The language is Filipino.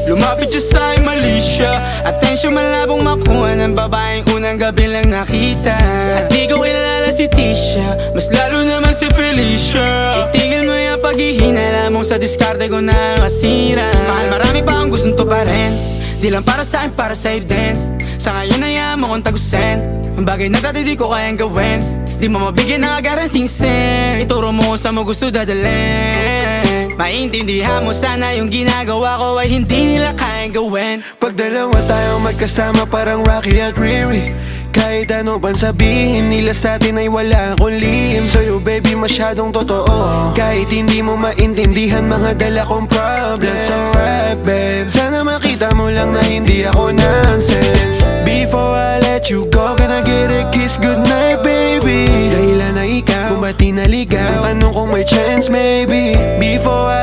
Lumapit siya sa'kin, mali siya. Atensyon malabong makuha ng babaeng unang gabi lang nakita. At di ko kilala si Tisha, mas lalo naman si Felicia. Itigil mo yung paghihinala mong sa diskarte ko na masira. Mahal, marami pa akong gustong tuparin, di lang para sa'kin, para sa'yo din. Sa ngayon hayaan mo kong tagusin ang bagay na dati di ko kayang gawin. Di mo mabigyan ng agarang singsing, ituro mo kung saan mo gusto dadalhin. Maintindihan mo sana yung ginagawa ko ay hindi nila kayang gawin. Pag dalawa tayong magkasama parang Rocky at Riri, kahit ano pang sabihin nila sa atin ay wala akong lihim. Sa'yo baby masyadong totoo, kahit hindi mo maintindihan mga dala kong problems. So right babe, sana makita mo lang na hindi ako nonsense. Before I let you go, can I get a kiss goodnight baby? Dahilan na ikaw, kung ba't di naligaw, tanong kung may chance maybe. Before I